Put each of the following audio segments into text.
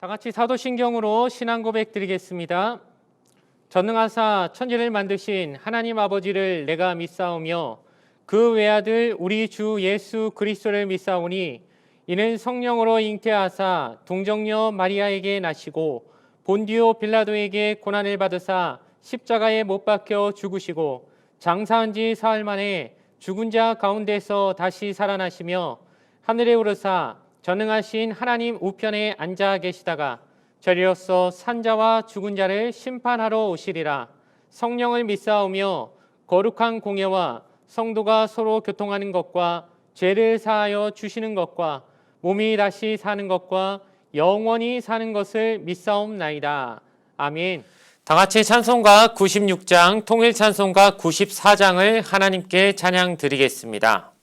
다 같이 사도신경으로 신앙 고백 드리겠습니다. 전능하사 천지를 만드신 하나님 아버지를 내가 믿사오며 그 외아들 우리 주 예수 그리스도를 믿사오니 이는 성령으로 잉태하사 동정녀 마리아에게 나시고 본디오 빌라도에게 고난을 받으사 십자가에 못 박혀 죽으시고 장사한 지 사흘 만에 죽은 자 가운데서 다시 살아나시며 하늘에 오르사 전능하신 하나님 우편에 앉아 계시다가 저리로서 산자와 죽은 자를 심판하러 오시리라. 성령을 믿사오며 거룩한 공예와 성도가 서로 교통하는 것과 죄를 사하여 주시는 것과 몸이 다시 사는 것과 영원히 사는 것을 믿사옵나이다. 아멘. 다 같이 찬송가 96장, 통일 찬송가 94장을 하나님께 찬양 드리겠습니다.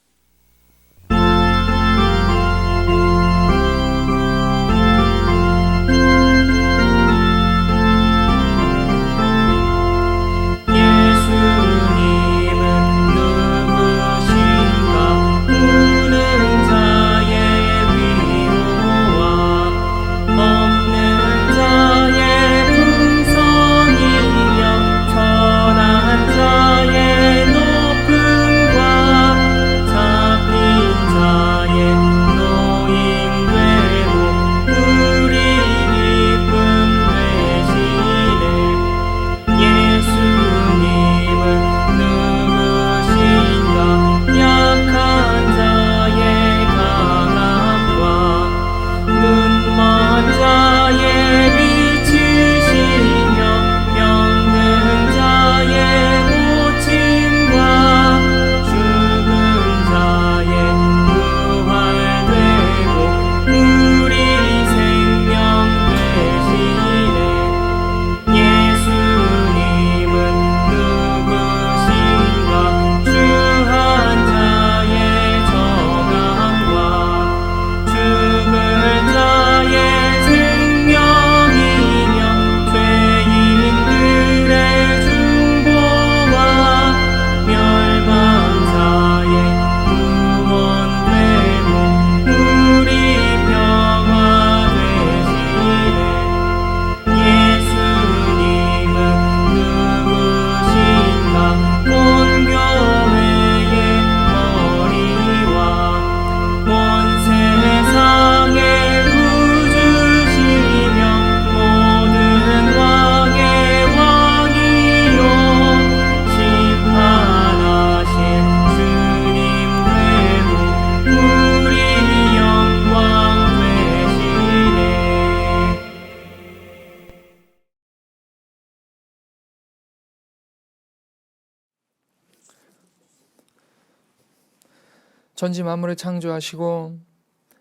전지 만물을 창조하시고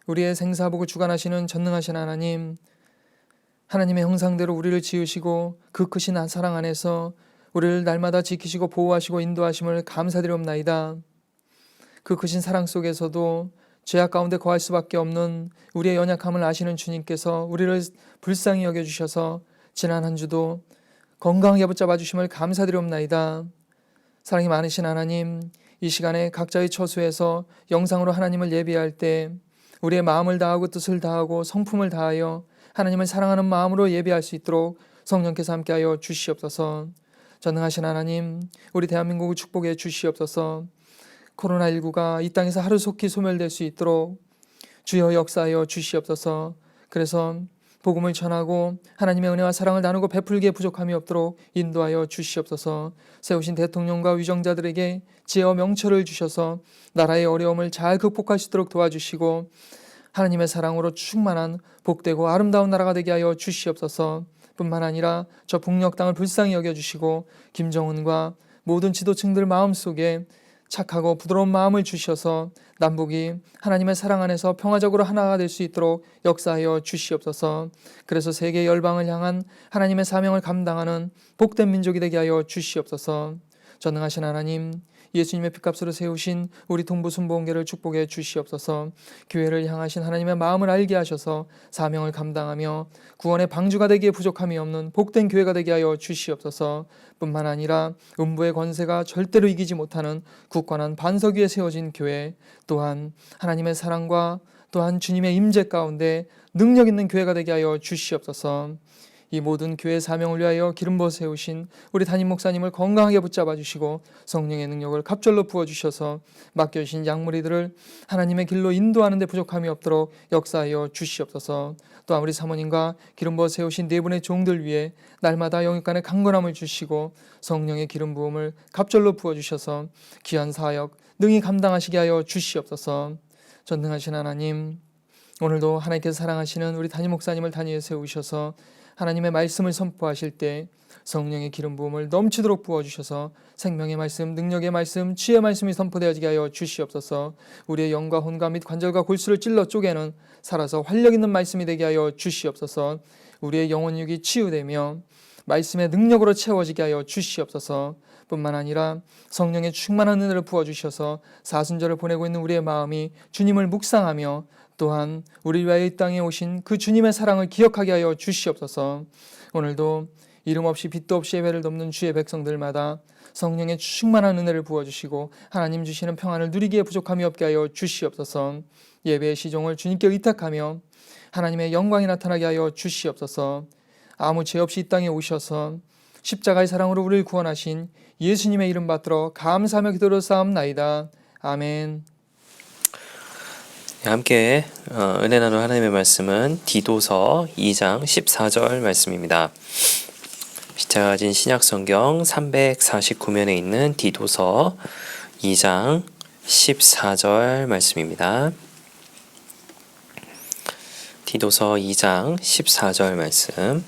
우리의 생사복을 주관하시는 전능하신 하나님, 하나님의 형상대로 우리를 지으시고 그 크신 사랑 안에서 우리를 날마다 지키시고 보호하시고 인도하심을 감사드리옵나이다. 그 크신 사랑 속에서도 죄악 가운데 거할 수밖에 없는 우리의 연약함을 아시는 주님께서 우리를 불쌍히 여겨주셔서 지난 한 주도 건강하게 붙잡아 주심을 감사드리옵나이다. 사랑이 많으신 하나님, 이 시간에 각자의 처소에서 영상으로 하나님을 예배할 때 우리의 마음을 다하고 뜻을 다하고 성품을 다하여 하나님을 사랑하는 마음으로 예배할 수 있도록 성령께서 함께하여 주시옵소서. 전능하신 하나님, 우리 대한민국을 축복해 주시옵소서. 코로나19가 이 땅에서 하루속히 소멸될 수 있도록 주여 역사하여 주시옵소서. 그래서 복음을 전하고 하나님의 은혜와 사랑을 나누고 베풀기에 부족함이 없도록 인도하여 주시옵소서. 세우신 대통령과 위정자들에게 지혜와 명철을 주셔서 나라의 어려움을 잘 극복할 수 있도록 도와주시고 하나님의 사랑으로 충만한 복되고 아름다운 나라가 되게 하여 주시옵소서. 뿐만 아니라 저 북녘 땅을 불쌍히 여겨주시고 김정은과 모든 지도층들 마음속에 착하고 부드러운 마음을 주셔서 남북이 하나님의 사랑 안에서 평화적으로 하나가 될 수 있도록 역사하여 주시옵소서. 그래서 세계 열방을 향한 하나님의 사명을 감당하는 복된 민족이 되게 하여 주시옵소서. 전능하신 하나님, 예수님의 피값으로 세우신 우리 동부순복음교회를 축복해 주시옵소서. 교회를 향하신 하나님의 마음을 알게 하셔서 사명을 감당하며 구원의 방주가 되기에 부족함이 없는 복된 교회가 되게 하여 주시옵소서. 뿐만 아니라 음부의 권세가 절대로 이기지 못하는 굳건한 반석 위에 세워진 교회, 또한 하나님의 사랑과 또한 주님의 임재 가운데 능력 있는 교회가 되게 하여 주시옵소서. 이 모든 교회 사명을 위하여 기름 부어 세우신 우리 담임 목사님을 건강하게 붙잡아 주시고 성령의 능력을 갑절로 부어 주셔서 맡겨주신 양무리들을 하나님의 길로 인도하는 데 부족함이 없도록 역사하여 주시옵소서. 또한 우리 사모님과 기름 부어 세우신 네 분의 종들 위해 날마다 영육간의 강건함을 주시고 성령의 기름 부음을 갑절로 부어 주셔서 귀한 사역 능히 감당하시게 하여 주시옵소서. 전능하신 하나님, 오늘도 하나님께서 사랑하시는 우리 담임 목사님을 단위에 세우셔서 하나님의 말씀을 선포하실 때 성령의 기름 부음을 넘치도록 부어주셔서 생명의 말씀, 능력의 말씀, 지혜의 말씀이 선포되어지게 하여 주시옵소서. 우리의 영과 혼과 및 관절과 골수를 찔러 쪼개는 살아서 활력 있는 말씀이 되게 하여 주시옵소서. 우리의 영혼육이 치유되며 말씀의 능력으로 채워지게 하여 주시옵소서. 뿐만 아니라 성령의 충만한 은혜를 부어주셔서 사순절을 보내고 있는 우리의 마음이 주님을 묵상하며 또한 우리 위하여 이 땅에 오신 그 주님의 사랑을 기억하게 하여 주시옵소서. 오늘도 이름 없이 빛도 없이 예배를 돕는 주의 백성들마다 성령의 충만한 은혜를 부어주시고 하나님 주시는 평안을 누리기에 부족함이 없게 하여 주시옵소서. 예배의 시종을 주님께 의탁하며 하나님의 영광이 나타나게 하여 주시옵소서. 아무 죄 없이 이 땅에 오셔서 십자가의 사랑으로 우리를 구원하신 예수님의 이름 받들어 감사하며 기도로 싸움나이다. 아멘. 함께 은혜 나눌 하나님의 말씀은 디도서 2장 14절 말씀입니다. 제가 가진 신약성경 349면에 있는 디도서 2장 14절 말씀입니다. 디도서 2장 14절 말씀.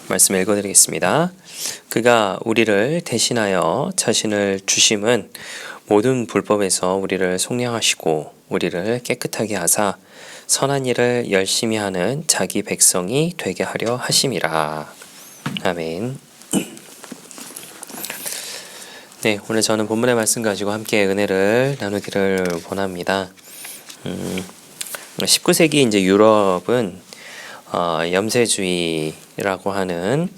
말씀 읽어드리겠습니다. 그가 우리를 대신하여 자신을 주심은 모든 불법에서 우리를 속량하시고 우리를 깨끗하게 하사 선한 일을 열심히 하는 자기 백성이 되게 하려 하심이라. 아멘. 네, 오늘 저는 본문의 말씀 가지고 함께 은혜를 나누기를 원합니다. 19세기 이제 유럽은 염세주의라고 하는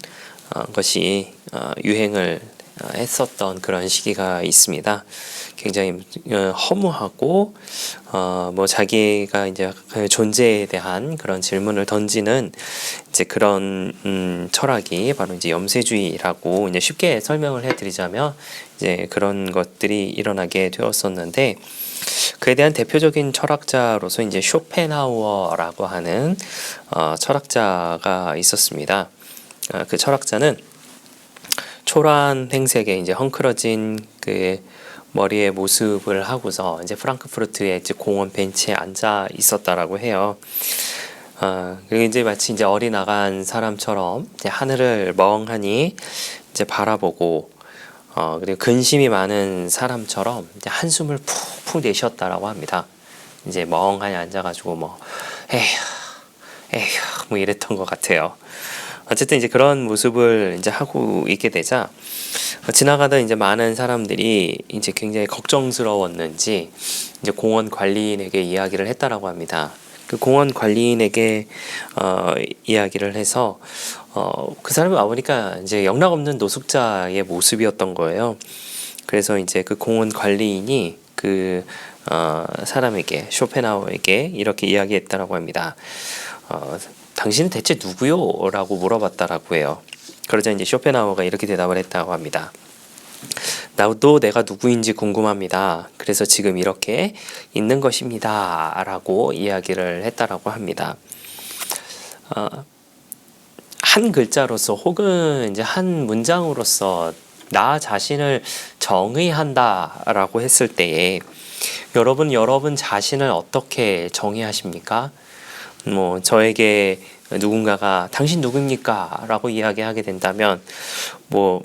것이 유행을 했었던 그런 시기가 있습니다. 굉장히 허무하고 뭐 자기가 이제 그 존재에 대한 그런 질문을 던지는 이제 그런 철학이 바로 이제 염세주의라고 이제 쉽게 설명을 해드리자면 이제 그런 것들이 일어나게 되었었는데 그에 대한 대표적인 철학자로서 이제 쇼펜하우어라고 하는 철학자가 있었습니다. 그 철학자는 초라한 행색에 이제 헝클어진 그 머리의 모습을 하고서 이제 프랑크푸르트의 이제 공원 벤치에 앉아 있었다라고 해요. 그리고 이제 마치 이제 어리나간 사람처럼 이제 하늘을 멍하니 이제 바라보고 그리고 근심이 많은 사람처럼 이제 한숨을 푹푹 내쉬었다라고 합니다. 이제 멍하니 앉아가지고 뭐 에휴 뭐 이랬던 것 같아요. 어쨌든 이제 그런 모습을 이제 하고 있게 되자 지나가던 이제 많은 사람들이 이제 굉장히 걱정스러웠는지 이제 공원 관리인에게 이야기를 했다라고 합니다. 그 공원 관리인에게 이야기를 해서 그 사람이 와보니까 이제 영락없는 노숙자의 모습이었던 거예요. 그래서 이제 그 공원 관리인이 그 사람에게 쇼펜하우어에게 이렇게 이야기했다라고 합니다. 당신은 대체 누구요? 라고 물어봤다라고 해요. 그러자 이제 쇼펜하우어가 이렇게 대답을 했다고 합니다. 나도 내가 누구인지 궁금합니다. 그래서 지금 이렇게 있는 것입니다. 라고 이야기를 했다라고 합니다. 한 글자로서 혹은 이제 한 문장으로서 나 자신을 정의한다 라고 했을 때에 여러분 자신을 어떻게 정의하십니까? 뭐 저에게 누군가가 당신 누굽니까? 라고 이야기하게 된다면 뭐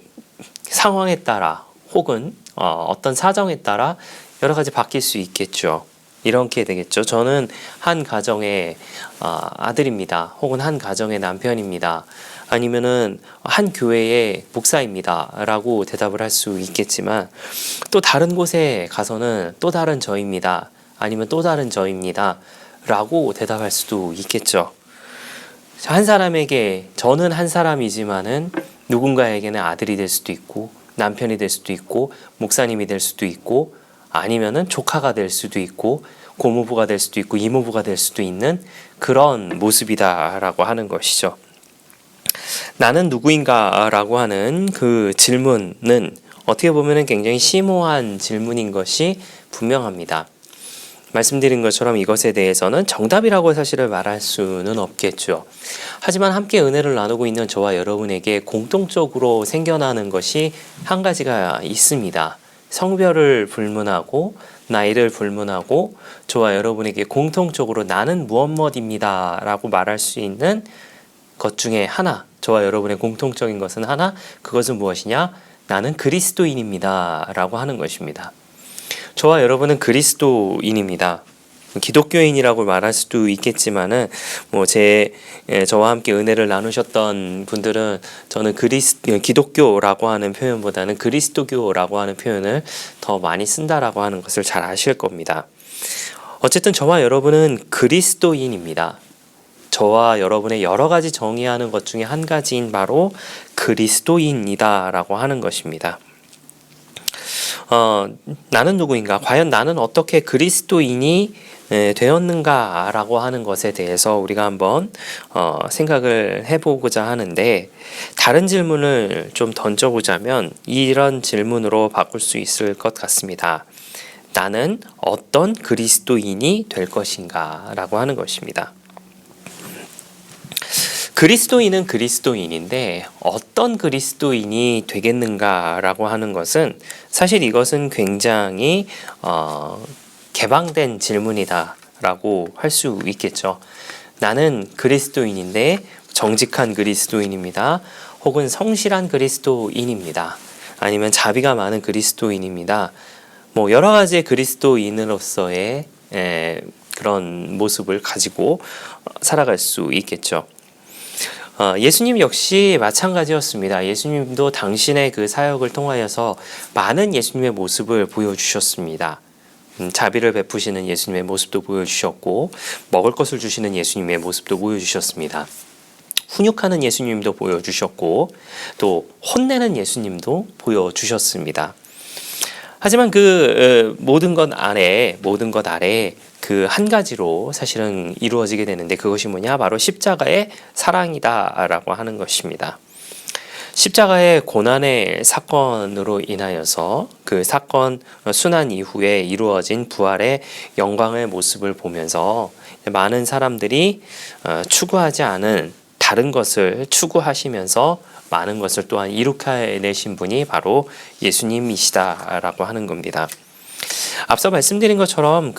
상황에 따라 혹은 어떤 사정에 따라 여러 가지 바뀔 수 있겠죠. 이렇게 되겠죠. 저는 한 가정의 아들입니다. 혹은 한 가정의 남편입니다. 아니면은 한 교회의 목사입니다. 라고 대답을 할 수 있겠지만 또 다른 곳에 가서는 또 다른 저입니다. 아니면 또 다른 저입니다. 라고 대답할 수도 있겠죠. 한 사람에게 저는 한 사람이지만은 누군가에게는 아들이 될 수도 있고 남편이 될 수도 있고 목사님이 될 수도 있고 아니면은 조카가 될 수도 있고 고모부가 될 수도 있고 이모부가 될 수도 있는 그런 모습이다라고 하는 것이죠. 나는 누구인가 라고 하는 그 질문은 어떻게 보면 굉장히 심오한 질문인 것이 분명합니다. 말씀드린 것처럼 이것에 대해서는 정답이라고 사실을 말할 수는 없겠죠. 하지만 함께 은혜를 나누고 있는 저와 여러분에게 공통적으로 생겨나는 것이 한 가지가 있습니다. 성별을 불문하고 나이를 불문하고 저와 여러분에게 공통적으로 나는 무엇입니다 라고 말할 수 있는 것 중에 하나, 저와 여러분의 공통적인 것은 하나, 그것은 무엇이냐? 나는 그리스도인입니다 라고 하는 것입니다. 저와 여러분은 그리스도인입니다. 기독교인이라고 말할 수도 있겠지만은 저와 함께 은혜를 나누셨던 분들은 저는 기독교라고 하는 표현보다는 그리스도교라고 하는 표현을 더 많이 쓴다라고 하는 것을 잘 아실 겁니다. 어쨌든 저와 여러분은 그리스도인입니다. 저와 여러분의 여러 가지 정의하는 것 중에 한 가지인 바로 그리스도인이다라고 하는 것입니다. 나는 누구인가? 과연 나는 어떻게 그리스도인이 되었는가라고 하는 것에 대해서 우리가 한번 생각을 해보고자 하는데, 다른 질문을 좀 던져보자면 이런 질문으로 바꿀 수 있을 것 같습니다. 나는 어떤 그리스도인이 될 것인가? 라고 하는 것입니다. 그리스도인은 그리스도인인데 어떤 그리스도인이 되겠는가라고 하는 것은 사실 이것은 굉장히 개방된 질문이다라고 할 수 있겠죠. 나는 그리스도인인데 정직한 그리스도인입니다. 혹은 성실한 그리스도인입니다. 아니면 자비가 많은 그리스도인입니다. 여러 가지의 그리스도인으로서의 그런 모습을 가지고 살아갈 수 있겠죠. 예수님 역시 마찬가지였습니다. 예수님도 당신의 그 사역을 통하여서 많은 예수님의 모습을 보여주셨습니다. 자비를 베푸시는 예수님의 모습도 보여주셨고, 먹을 것을 주시는 예수님의 모습도 보여주셨습니다. 훈육하는 예수님도 보여주셨고, 또 혼내는 예수님도 보여주셨습니다. 하지만 그 모든 것 아래 그 한 가지로 사실은 이루어지게 되는데, 그것이 뭐냐? 바로 십자가의 사랑이다라고 하는 것입니다. 십자가의 고난의 사건으로 인하여서 그 사건 순환 이후에 이루어진 부활의 영광의 모습을 보면서 많은 사람들이 추구하지 않은 다른 것을 추구하시면서 많은 것을 또한 이룩해내신 분이 바로 예수님이시다라고 하는 겁니다. 앞서 말씀드린 것처럼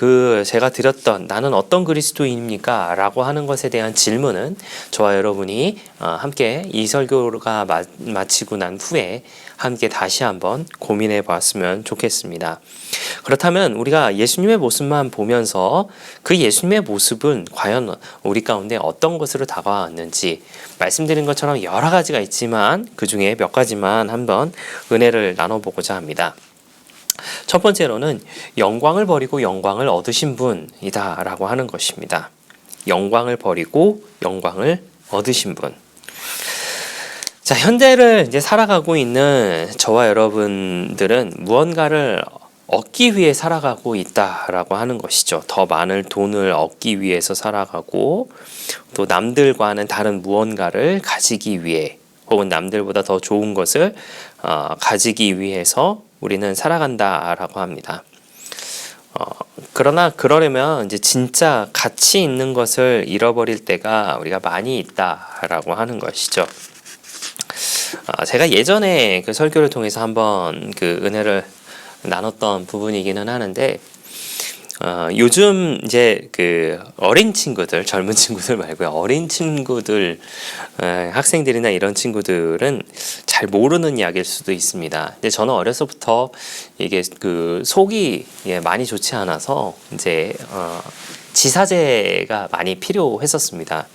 제가 드렸던 나는 어떤 그리스도인입니까? 라고 하는 것에 대한 질문은 저와 여러분이 함께 이 설교가 마치고 난 후에 함께 다시 한번 고민해 봤으면 좋겠습니다. 그렇다면 우리가 예수님의 모습만 보면서 그 예수님의 모습은 과연 우리 가운데 어떤 것으로 다가왔는지, 말씀드린 것처럼 여러 가지가 있지만 그 중에 몇 가지만 한번 은혜를 나눠보고자 합니다. 첫 번째로는 영광을 버리고 영광을 얻으신 분이다 라고 하는 것입니다. 영광을 버리고 영광을 얻으신 분. 자, 현대를 이제 살아가고 있는 저와 여러분들은 무언가를 얻기 위해 살아가고 있다라고 하는 것이죠. 더 많은 돈을 얻기 위해서 살아가고, 또 남들과는 다른 무언가를 가지기 위해, 혹은 남들보다 더 좋은 것을 가지기 위해서 우리는 살아간다라고 합니다. 그러나 그러려면 이제 진짜 가치 있는 것을 잃어버릴 때가 우리가 많이 있다라고 하는 것이죠. 제가 예전에 그 설교를 통해서 한번 그 은혜를 나눴던 부분이기는 하는데, 요즘 이제 그 어린 친구들, 젊은 친구들 말고요, 어린 친구들, 학생들이나 이런 친구들은 잘 모르는 이야기일 수도 있습니다. 근데 저는 어려서부터 이게 그 속이 많이 좋지 않아서 이제 지사제가 많이 필요했었습니다.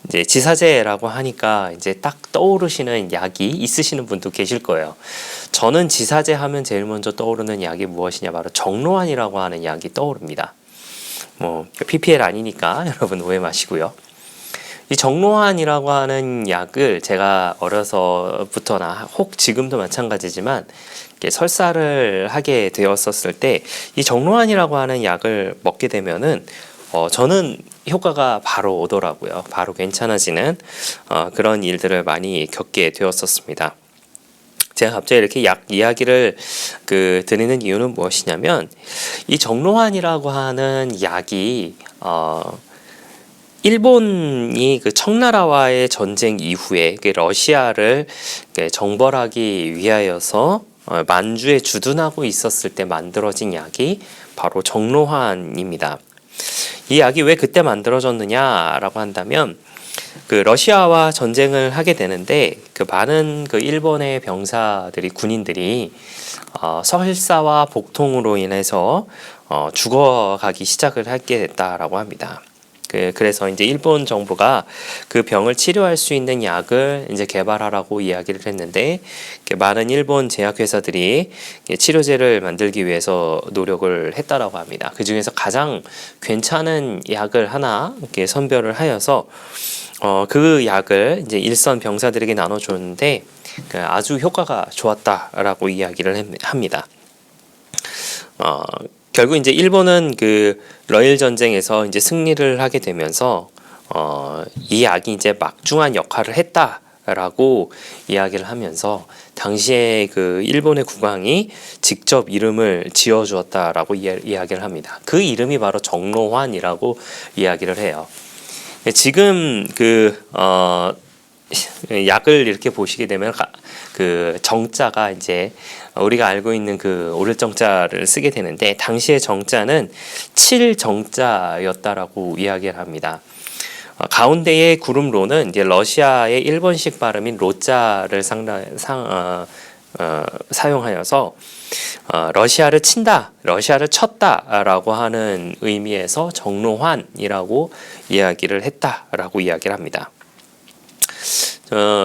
이제 지사제라고 하니까 이제 딱 떠오르시는 약이 있으시는 분도 계실 거예요. 저는 지사제 하면 제일 먼저 떠오르는 약이 무엇이냐, 바로 정로환이라고 하는 약이 떠오릅니다. PPL 아니니까 여러분 오해 마시고요. 이 정로환이라고 하는 약을 제가 어려서부터나 혹 지금도 마찬가지지만 이렇게 설사를 하게 되었었을 때 이 정로환이라고 하는 약을 먹게 되면은 저는 효과가 바로 오더라고요. 바로 괜찮아지는 그런 일들을 많이 겪게 되었었습니다. 제가 갑자기 이렇게 약 이야기를 드리는 이유는 무엇이냐면 이 정로환이라고 하는 약이 일본이 그 청나라와의 전쟁 이후에 러시아를 정벌하기 위하여서 만주에 주둔하고 있었을 때 만들어진 약이 바로 정로환입니다. 이 약이 왜 그때 만들어졌느냐라고 한다면 그 러시아와 전쟁을 하게 되는데 그 많은 그 일본의 병사들이 군인들이 설사와 복통으로 인해서 죽어가기 시작을 하게 됐다라고 합니다. 그래서 이제 일본 정부가 그 병을 치료할 수 있는 약을 이제 개발하라고 이야기를 했는데 많은 일본 제약회사들이 치료제를 만들기 위해서 노력을 했다라고 합니다. 그 중에서 가장 괜찮은 약을 하나 이렇게 선별을 하여서 그 약을 이제 일선 병사들에게 나눠줬는데 아주 효과가 좋았다라고 이야기를 합니다. 결국 이제 일본은 그 러일 전쟁에서 이제 승리를 하게 되면서 이 약이 이제 막중한 역할을 했다라고 이야기를 하면서 당시에 그 일본의 국왕이 직접 이름을 지어 주었다라고 이야기를 합니다. 그 이름이 바로 정로환이라고 이야기를 해요. 지금 약을 이렇게 보시게 되면 그 정자가 이제 우리가 알고 있는 그 오를 정자를 쓰게 되는데 당시의 정자는 7정자였다라고 이야기를 합니다. 가운데의 구름로는 이제 러시아의 일본식 발음인 로자를 사용하여서 러시아를 친다, 러시아를 쳤다라고 하는 의미에서 정로환이라고 이야기를 했다라고 이야기를 합니다.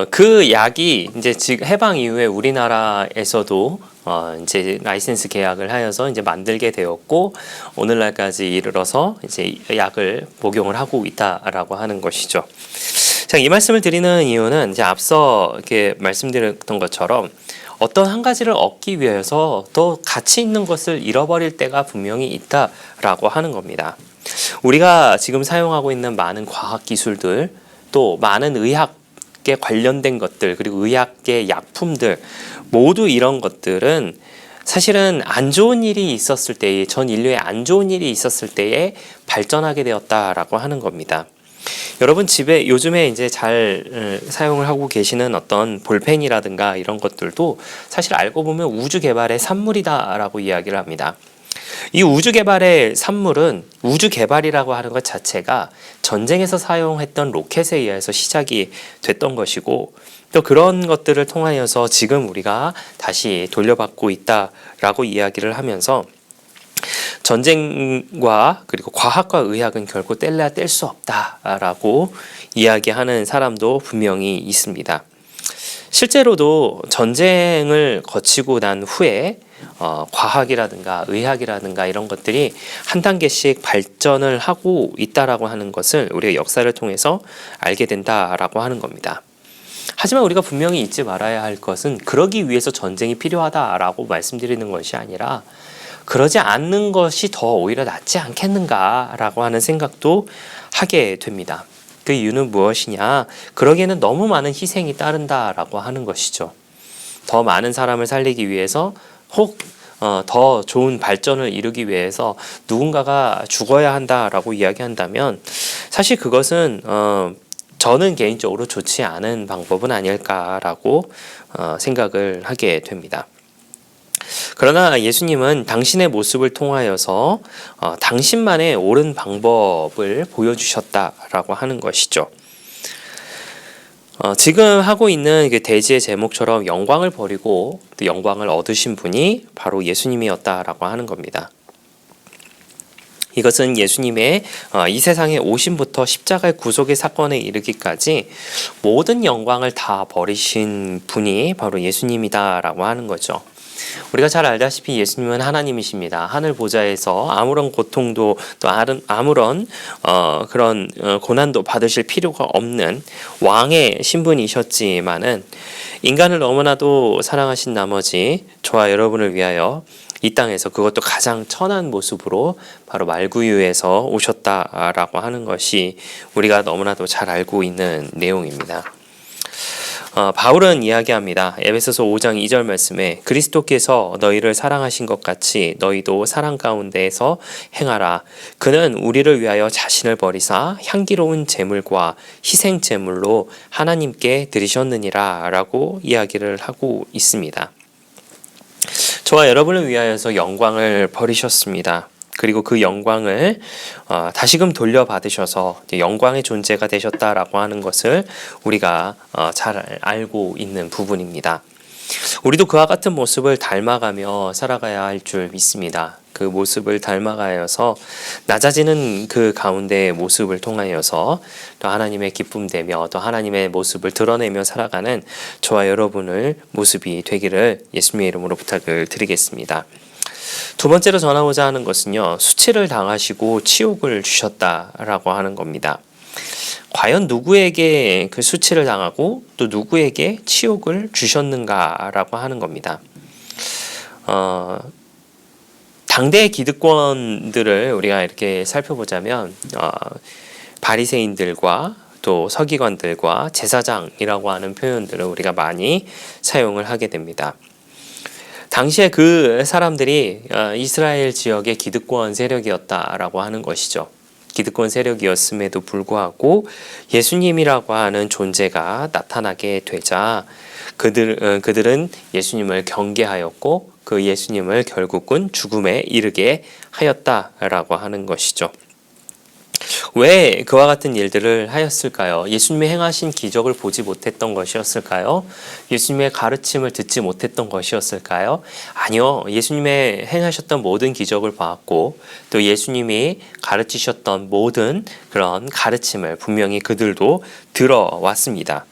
그 약이 이제 지금 해방 이후에 우리나라에서도 이제 라이센스 계약을 하여서 이제 만들게 되었고 오늘날까지 이르러서 이제 약을 복용을 하고 있다라고 하는 것이죠. 자, 이 말씀을 드리는 이유는 이제 앞서 이렇게 말씀드렸던 것처럼 어떤 한 가지를 얻기 위해서 더 가치 있는 것을 잃어버릴 때가 분명히 있다라고 하는 겁니다. 우리가 지금 사용하고 있는 많은 과학 기술들 또 많은 의학에 관련된 것들 그리고 의학계 약품들 모두 이런 것들은 사실은 안 좋은 일이 있었을 때에 전 인류에 안 좋은 일이 있었을 때에 발전하게 되었다라고 하는 겁니다. 여러분 집에 요즘에 이제 잘 사용을 하고 계시는 어떤 볼펜이라든가 이런 것들도 사실 알고 보면 우주 개발의 산물이다라고 이야기를 합니다. 이 우주 개발의 산물은 우주 개발이라고 하는 것 자체가 전쟁에서 사용했던 로켓에 의해서 시작이 됐던 것이고 또 그런 것들을 통하여서 지금 우리가 다시 돌려받고 있다라고 이야기를 하면서 전쟁과 그리고 과학과 의학은 결코 뗄래야 뗄 수 없다라고 이야기하는 사람도 분명히 있습니다. 실제로도 전쟁을 거치고 난 후에 과학이라든가 의학이라든가 이런 것들이 한 단계씩 발전을 하고 있다라고 하는 것을 우리가 역사를 통해서 알게 된다라고 하는 겁니다. 하지만 우리가 분명히 잊지 말아야 할 것은 그러기 위해서 전쟁이 필요하다라고 말씀드리는 것이 아니라 그러지 않는 것이 더 오히려 낫지 않겠는가라고 하는 생각도 하게 됩니다. 그 이유는 무엇이냐? 그러기에는 너무 많은 희생이 따른다라고 하는 것이죠. 더 많은 사람을 살리기 위해서 혹 더 좋은 발전을 이루기 위해서 누군가가 죽어야 한다라고 이야기한다면 사실 그것은 저는 개인적으로 좋지 않은 방법은 아닐까라고 생각을 하게 됩니다. 그러나 예수님은 당신의 모습을 통하여서 당신만의 옳은 방법을 보여주셨다라고 하는 것이죠. 지금 하고 있는 그 대지의 제목처럼 영광을 버리고 또 영광을 얻으신 분이 바로 예수님이었다라고 하는 겁니다. 이것은 예수님의 이 세상에 오심부터 십자가의 구속의 사건에 이르기까지 모든 영광을 다 버리신 분이 바로 예수님이다라고 하는 거죠. 우리가 잘 알다시피 예수님은 하나님이십니다. 하늘 보좌에서 아무런 고통도 또 아무런 그런 고난도 받으실 필요가 없는 왕의 신분이셨지만은 인간을 너무나도 사랑하신 나머지 저와 여러분을 위하여 이 땅에서 그것도 가장 천한 모습으로 바로 말구유에서 오셨다라고 하는 것이 우리가 너무나도 잘 알고 있는 내용입니다. 바울은 이야기합니다. 에베소서 5장 2절 말씀에 그리스도께서 너희를 사랑하신 것 같이 너희도 사랑 가운데에서 행하라. 그는 우리를 위하여 자신을 버리사 향기로운 제물과 희생 제물로 하나님께 드리셨느니라 라고 이야기를 하고 있습니다. 저와 여러분을 위하여서 영광을 버리셨습니다. 그리고 그 영광을 다시금 돌려받으셔서 영광의 존재가 되셨다라고 하는 것을 우리가 잘 알고 있는 부분입니다. 우리도 그와 같은 모습을 닮아가며 살아가야 할 줄 믿습니다. 그 모습을 닮아가여서 낮아지는 그 가운데의 모습을 통하여서 또 하나님의 기쁨되며 또 하나님의 모습을 드러내며 살아가는 저와 여러분의 모습이 되기를 예수님의 이름으로 부탁을 드리겠습니다. 두 번째로 전하고자 하는 것은요, 수치를 당하시고 치욕을 주셨다라고 하는 겁니다. 과연 누구에게 그 수치를 당하고 또 누구에게 치욕을 주셨는가라고 하는 겁니다. 당대의 기득권들을 우리가 이렇게 살펴보자면 바리새인들과 또 서기관들과 제사장이라고 하는 표현들을 우리가 많이 사용을 하게 됩니다. 당시에 그 사람들이 이스라엘 지역의 기득권 세력이었다라고 하는 것이죠. 기득권 세력이었음에도 불구하고 예수님이라고 하는 존재가 나타나게 되자 그들은 예수님을 경계하였고 그 예수님을 결국은 죽음에 이르게 하였다라고 하는 것이죠. 왜 그와 같은 일들을 하였을까요? 예수님이 행하신 기적을 보지 못했던 것이었을까요? 예수님의 가르침을 듣지 못했던 것이었을까요? 아니요. 예수님의 행하셨던 모든 기적을 보았고 또 예수님이 가르치셨던 모든 그런 가르침을 분명히 그들도 들어왔습니다.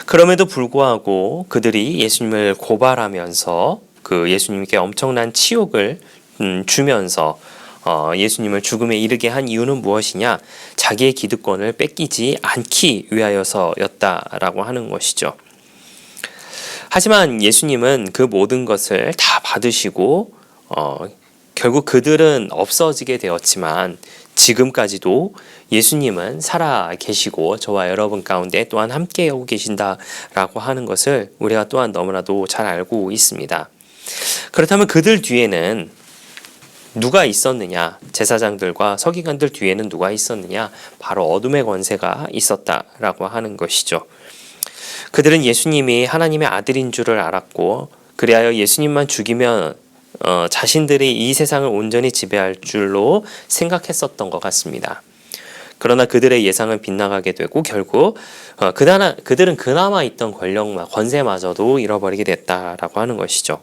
그럼에도 불구하고 그들이 예수님을 고발하면서 그 예수님께 엄청난 치욕을 주면서 예수님을 죽음에 이르게 한 이유는 무엇이냐? 자기의 기득권을 뺏기지 않기 위하여서였다라고 하는 것이죠. 하지만 예수님은 그 모든 것을 다 받으시고 결국 그들은 없어지게 되었지만 지금까지도 예수님은 살아 계시고 저와 여러분 가운데 또한 함께하고 계신다라고 하는 것을 우리가 또한 너무나도 잘 알고 있습니다. 그렇다면 그들 뒤에는 누가 있었느냐? 제사장들과 서기관들 뒤에는 누가 있었느냐? 바로 어둠의 권세가 있었다라고 하는 것이죠. 그들은 예수님이 하나님의 아들인 줄을 알았고 그리하여 예수님만 죽이면 자신들이 이 세상을 온전히 지배할 줄로 생각했었던 것 같습니다. 그러나 그들의 예상은 빗나가게 되고 결국 그들은 그나마 있던 권세마저도 잃어버리게 됐다라고 하는 것이죠.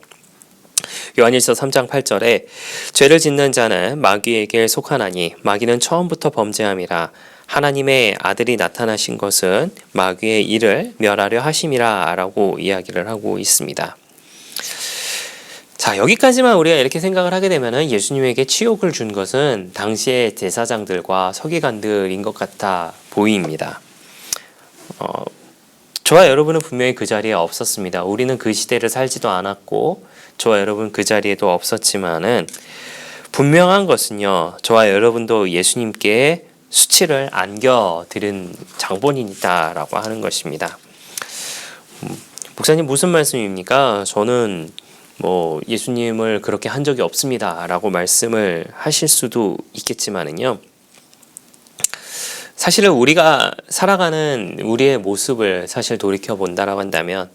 요한일서 3장 8절에 죄를 짓는 자는 마귀에게 속하나니 마귀는 처음부터 범죄함이라 하나님의 아들이 나타나신 것은 마귀의 일을 멸하려 하심이라 라고 이야기를 하고 있습니다. 자, 여기까지만 우리가 이렇게 생각을 하게 되면 예수님에게 치욕을 준 것은 당시의 제사장들과 서기관들인 것 같아 보입니다. 저와 여러분은 분명히 그 자리에 없었습니다. 우리는 그 시대를 살지도 않았고 저와 여러분 그 자리에도 없었지만은 분명한 것은요, 저와 여러분도 예수님께 수치를 안겨드린 장본인이다라고 하는 것입니다. 목사님 무슨 말씀입니까? 저는 예수님을 그렇게 한 적이 없습니다라고 말씀을 하실 수도 있겠지만은요. 사실은 우리가 살아가는 우리의 모습을 사실 돌이켜 본다라고 한다면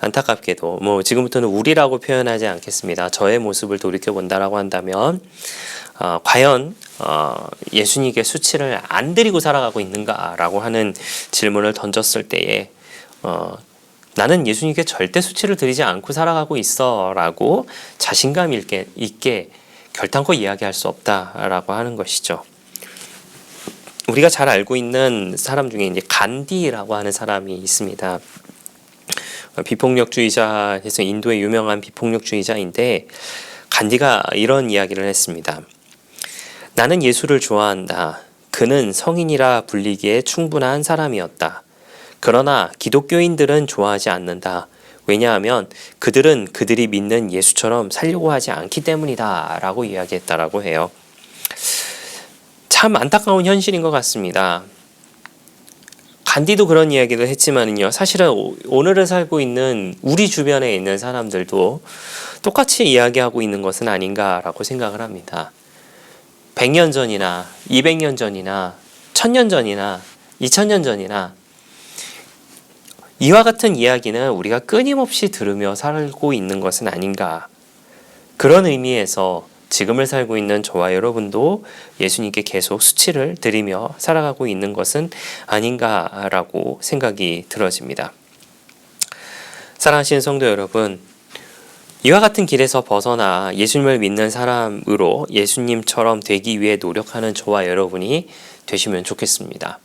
안타깝게도 지금부터는 우리라고 표현하지 않겠습니다. 저의 모습을 돌이켜 본다라고 한다면 과연 예수님께 수치를 안 드리고 살아가고 있는가라고 하는 질문을 던졌을 때에 나는 예수님께 절대 수치를 드리지 않고 살아가고 있어라고 자신감 있게 결단코 이야기할 수 없다라고 하는 것이죠. 우리가 잘 알고 있는 사람 중에 이제 간디라고 하는 사람이 있습니다. 비폭력주의자에서 인도의 유명한 비폭력주의자인데 간디가 이런 이야기를 했습니다. 나는 예수를 좋아한다. 그는 성인이라 불리기에 충분한 사람이었다. 그러나 기독교인들은 좋아하지 않는다. 왜냐하면 그들은 그들이 믿는 예수처럼 살려고 하지 않기 때문이다 라고 이야기했다라고 해요. 참 안타까운 현실인 것 같습니다. 간디도 그런 이야기를 했지만요. 사실은 오늘을 살고 있는 우리 주변에 있는 사람들도 똑같이 이야기하고 있는 것은 아닌가라고 생각을 합니다. 100년 전이나 200년 전이나 1000년 전이나 2000년 전이나 이와 같은 이야기는 우리가 끊임없이 들으며 살고 있는 것은 아닌가. 그런 의미에서 지금을 살고 있는 저와 여러분도 예수님께 계속 수치를 드리며 살아가고 있는 것은 아닌가라고 생각이 들어집니다. 사랑하시는 성도 여러분, 이와 같은 길에서 벗어나 예수님을 믿는 사람으로 예수님처럼 되기 위해 노력하는 저와 여러분이 되시면 좋겠습니다.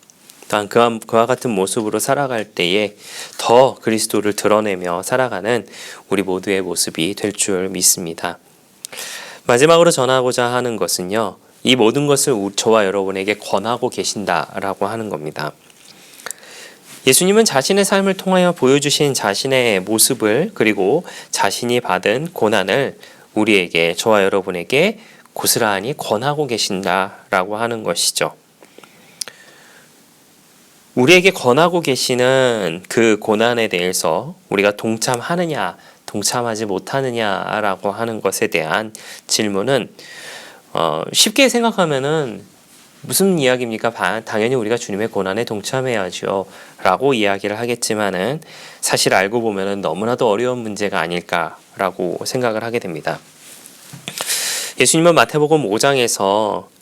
또한 그와 같은 모습으로 살아갈 때에 더 그리스도를 드러내며 살아가는 우리 모두의 모습이 될 줄 믿습니다. 마지막으로 전하고자 하는 것은요, 이 모든 것을 저와 여러분에게 권하고 계신다라고 하는 겁니다. 예수님은 자신의 삶을 통하여 보여주신 자신의 모습을 그리고 자신이 받은 고난을 우리에게, 저와 여러분에게 고스란히 권하고 계신다라고 하는 것이죠. 우리에게 권하고 계시는 그 고난에 대해서 우리가 동참하느냐, 동참하지 못하느냐라고 하는 것에 대한 질문은 쉽게 생각하면은 무슨 이야기입니까? 당연히 우리가 주님의 고난에 동참해야죠 라고 이야기를 하겠지만은 사실 알고 보면은 너무나도 어려운 문제가 아닐까라고 생각을 하게 됩니다. 예수님은 마태복음 5장에서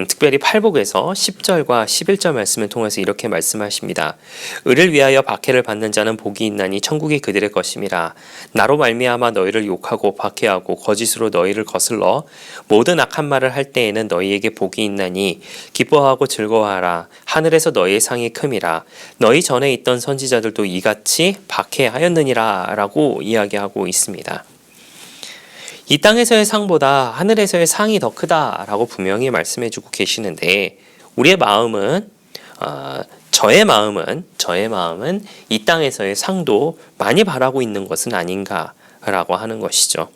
특별히 팔복에서 10절과 11절 말씀을 통해서 이렇게 말씀하십니다. 의를 위하여 박해를 받는 자는 복이 있나니 천국이 그들의 것임이라. 나로 말미암아 너희를 욕하고 박해하고 거짓으로 너희를 거슬러 모든 악한 말을 할 때에는 너희에게 복이 있나니 기뻐하고 즐거워하라. 하늘에서 너희의 상이 큼이라. 너희 전에 있던 선지자들도 이같이 박해하였느니라 라고 이야기하고 있습니다. 이 땅에서의 상보다 하늘에서의 상이 더 크다라고 분명히 말씀해주고 계시는데 우리의 마음은 저의 마음은 이 땅에서의 상도 많이 바라고 있는 것은 아닌가라고 하는 것이죠.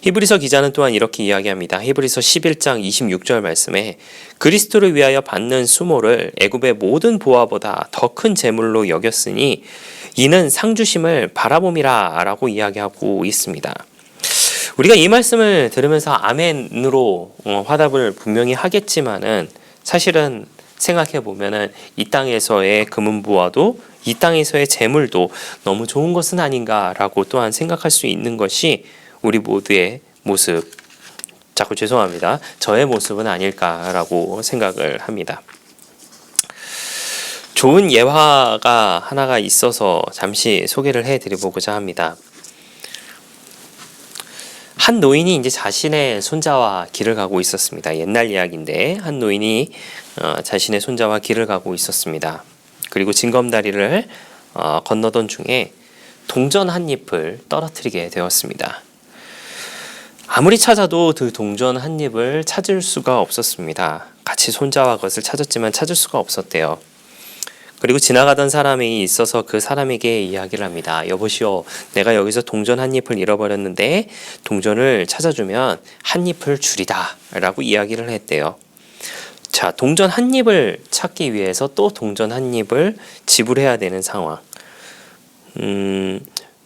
히브리서 기자는 또한 이렇게 이야기합니다. 히브리서 11장 26절 말씀에 그리스도를 위하여 받는 수모를 애굽의 모든 보화보다 더 큰 재물로 여겼으니 이는 상 주심을 바라봄이라 라고 이야기하고 있습니다. 우리가 이 말씀을 들으면서 아멘으로 화답을 분명히 하겠지만은 사실은 생각해 보면은 이 땅에서의 금은부와도 이 땅에서의 재물도 너무 좋은 것은 아닌가라고 또한 생각할 수 있는 것이 우리 모두의 모습, 자꾸 죄송합니다. 저의 모습은 아닐까라고 생각을 합니다. 좋은 예화가 하나가 있어서 잠시 소개를 해드리고자 합니다. 한 노인이 이제 자신의 손자와 길을 가고 있었습니다. 옛날 이야기인데 한 노인이 자신의 손자와 길을 가고 있었습니다. 그리고 징검다리를 건너던 중에 동전 한 잎을 떨어뜨리게 되었습니다. 아무리 찾아도 그 동전 한 잎을 찾을 수가 없었습니다. 같이 손자와 그것을 찾았지만 찾을 수가 없었대요. 그리고 지나가던 사람이 있어서 그 사람에게 이야기를 합니다. 여보시오, 내가 여기서 동전 한 잎을 잃어버렸는데 동전을 찾아주면 한 잎을 주리다 라고 이야기를 했대요. 자, 동전 한 잎을 찾기 위해서 또 동전 한 잎을 지불해야 되는 상황.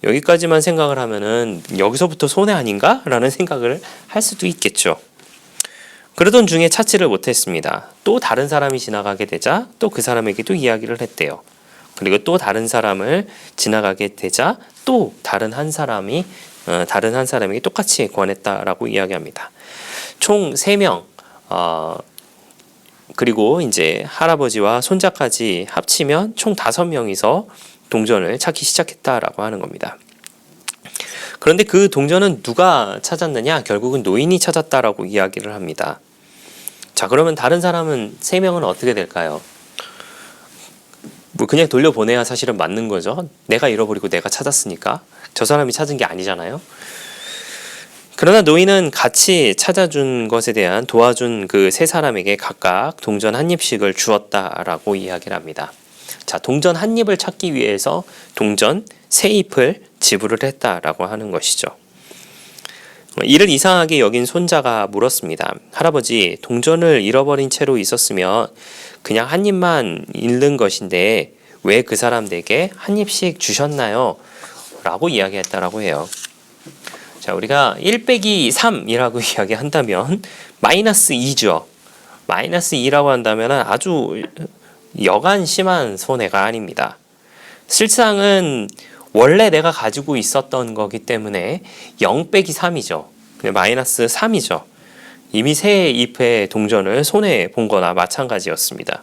여기까지만 생각을 하면은 여기서부터 손해 아닌가? 라는 생각을 할 수도 있겠죠. 그러던 중에 찾지를 못했습니다. 또 다른 사람이 지나가게 되자 또 그 사람에게 또 이야기를 했대요. 그리고 또 다른 사람을 지나가게 되자 또 다른 한 사람에게 똑같이 권했다라고 이야기합니다. 총 3명, 그리고 이제 할아버지와 손자까지 합치면 총 5명이서 동전을 찾기 시작했다라고 하는 겁니다. 그런데 그 동전은 누가 찾았느냐? 결국은 노인이 찾았다라고 이야기를 합니다. 자, 그러면 다른 사람은 3명은 어떻게 될까요? 뭐 그냥 돌려보내야 사실은 맞는 거죠. 내가 잃어버리고 내가 찾았으니까. 저 사람이 찾은 게 아니잖아요. 그러나 노인은 같이 찾아준 것에 대한 도와준 그 세 사람에게 각각 동전 한 입씩을 주었다라고 이야기를 합니다. 자, 동전 한 입을 찾기 위해서 동전 세 잎을 지불을 했다라고 하는 것이죠. 이를 이상하게 여긴 손자가 물었습니다. 할아버지, 동전을 잃어버린 채로 있었으면 그냥 한 입만 잃는 것인데 왜 그 사람들에게 한 입씩 주셨나요? 라고 이야기했다라고 해요. 자, 우리가 1 빼기 3이라고 이야기한다면 마이너스 2죠. 마이너스 2라고 한다면 아주 여간 심한 손해가 아닙니다. 실상은 원래 내가 가지고 있었던 거기 때문에 0 빼기 3이죠. 마이너스 3이죠. 이미 새 잎의 동전을 손해 본 거나 마찬가지였습니다.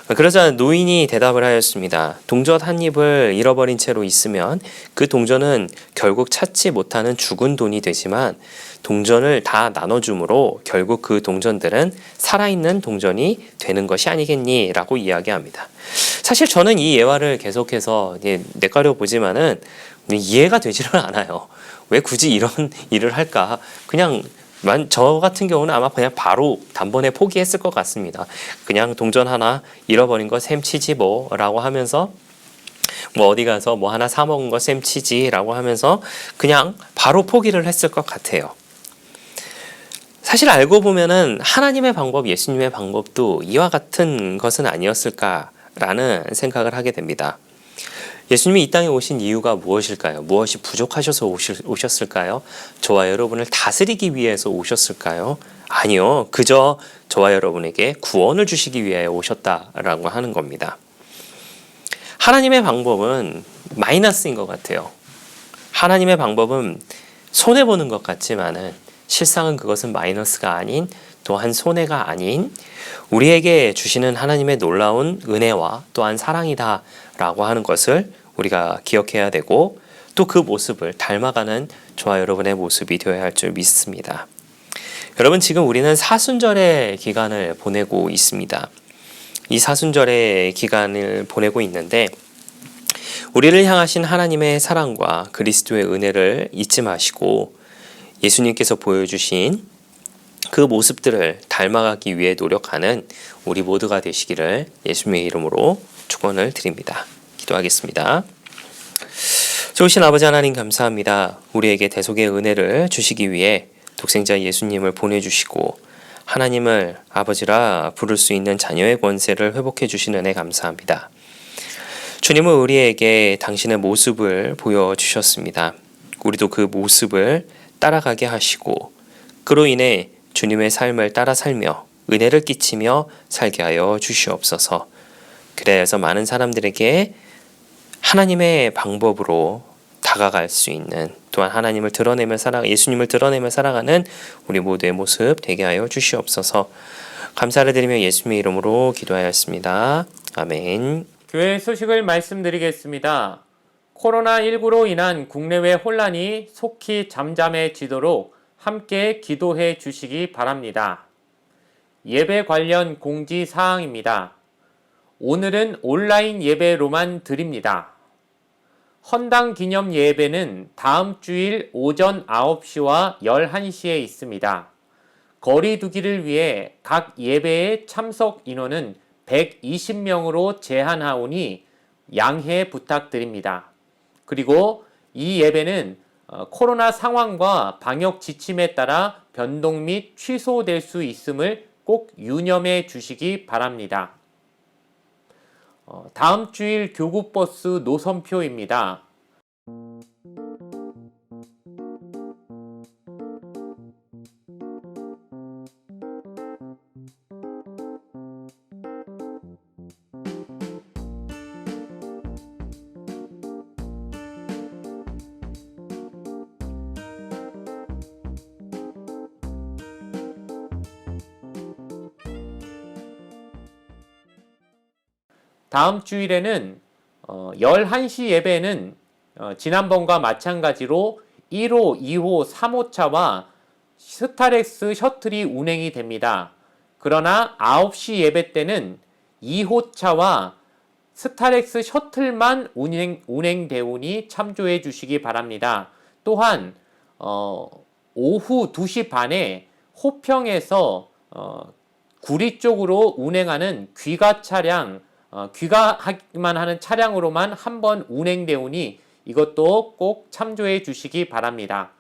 그러자 노인이 대답을 하였습니다. 동전 한 입을 잃어버린 채로 있으면 그 동전은 결국 찾지 못하는 죽은 돈이 되지만 동전을 다 나눠줌으로 결국 그 동전들은 살아있는 동전이 되는 것이 아니겠니? 라고 이야기합니다. 사실 저는 이 예화를 계속해서 뇌가려 보지만은 이해가 되지를 않아요. 왜 굳이 이런 일을 할까? 그냥 저 같은 경우는 아마 그냥 바로 단번에 포기했을 것 같습니다. 그냥 동전 하나 잃어버린 거 셈치지 뭐 라고 하면서 뭐 어디 가서 뭐 하나 사 먹은 거 셈치지 라고 하면서 그냥 바로 포기를 했을 것 같아요. 사실 알고 보면은 하나님의 방법, 예수님의 방법도 이와 같은 것은 아니었을까라는 생각을 하게 됩니다. 예수님이 이 땅에 오신 이유가 무엇일까요? 무엇이 부족하셔서 오셨을까요? 저와 여러분을 다스리기 위해서 오셨을까요? 아니요. 그저 저와 여러분에게 구원을 주시기 위해 오셨다라고 하는 겁니다. 하나님의 방법은 마이너스인 것 같아요. 하나님의 방법은 손해보는 것 같지만은 실상은 그것은 마이너스가 아닌, 또한 손해가 아닌 우리에게 주시는 하나님의 놀라운 은혜와 또한 사랑이다 라고 하는 것을 우리가 기억해야 되고 또 그 모습을 닮아가는 저와 여러분의 모습이 되어야 할 줄 믿습니다. 여러분, 지금 우리는 사순절의 기간을 보내고 있습니다. 이 사순절의 기간을 보내고 있는데 우리를 향하신 하나님의 사랑과 그리스도의 은혜를 잊지 마시고 예수님께서 보여주신 그 모습들을 닮아가기 위해 노력하는 우리 모두가 되시기를 예수님의 이름으로 축원을 드립니다. 기도하겠습니다. 좋으신 아버지 하나님 감사합니다. 우리에게 대속의 은혜를 주시기 위해 독생자 예수님을 보내주시고 하나님을 아버지라 부를 수 있는 자녀의 권세를 회복해 주신 은혜 감사합니다. 주님은 우리에게 당신의 모습을 보여주셨습니다. 우리도 그 모습을 따라가게 하시고 그로 인해 주님의 삶을 따라 살며 은혜를 끼치며 살게 하여 주시옵소서. 그래야 해서 많은 사람들에게 하나님의 방법으로 다가갈 수 있는, 또한 하나님을 드러내며 예수님을 드러내며 살아가는 우리 모두의 모습 되게 하여 주시옵소서. 감사를 드리며 예수님의 이름으로 기도하였습니다. 아멘. 교회 소식을 말씀드리겠습니다. 코로나19로 인한 국내외 혼란이 속히 잠잠해지도록 함께 기도해 주시기 바랍니다. 예배 관련 공지사항입니다. 오늘은 온라인 예배로만 드립니다. 헌당 기념 예배는 다음 주일 오전 9시와 11시에 있습니다. 거리 두기를 위해 각 예배의 참석 인원은 120명으로 제한하오니 양해 부탁드립니다. 그리고 이 예배는 코로나 상황과 방역 지침에 따라 변동 및 취소될 수 있음을 꼭 유념해 주시기 바랍니다. 다음 주일 교구버스 노선표입니다. 다음 주일에는 11시 예배는 지난번과 마찬가지로 1호, 2호, 3호차와 스타렉스 셔틀이 운행이 됩니다. 그러나 9시 예배 때는 2호차와 스타렉스 셔틀만 운행되오니 참조해 주시기 바랍니다. 또한 오후 2시 반에 호평에서 구리 쪽으로 운행하는 귀가 차량, 귀가하기만 하는 차량으로만 한 번 운행되오니 이것도 꼭 참조해 주시기 바랍니다.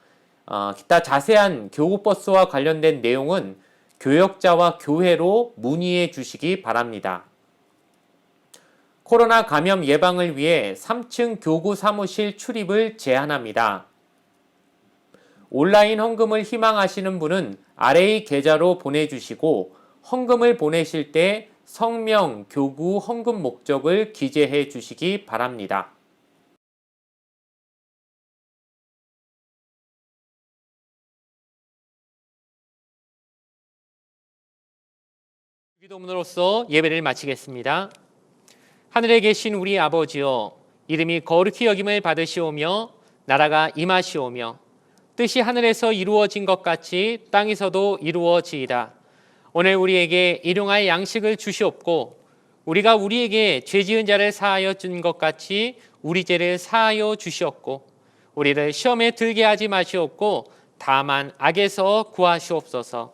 기타 자세한 교구버스와 관련된 내용은 교역자와 교회로 문의해 주시기 바랍니다. 코로나 감염 예방을 위해 3층 교구 사무실 출입을 제한합니다. 온라인 헌금을 희망하시는 분은 아래의 계좌로 보내주시고 헌금을 보내실 때 성명, 교구, 헌금 목적을 기재해 주시기 바랍니다. 기도문으로써 예배를 마치겠습니다. 하늘에 계신 우리 아버지여, 이름이 거룩히 여김을 받으시오며 나라가 임하시오며 뜻이 하늘에서 이루어진 것 같이 땅에서도 이루어지이다. 오늘 우리에게 일용할 양식을 주시옵고 우리가 우리에게 죄지은 자를 사하여 준 것 같이 우리 죄를 사하여 주시옵고 우리를 시험에 들게 하지 마시옵고 다만 악에서 구하시옵소서.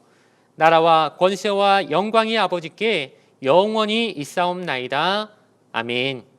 나라와 권세와 영광이 아버지께 영원히 있사옵나이다. 아멘.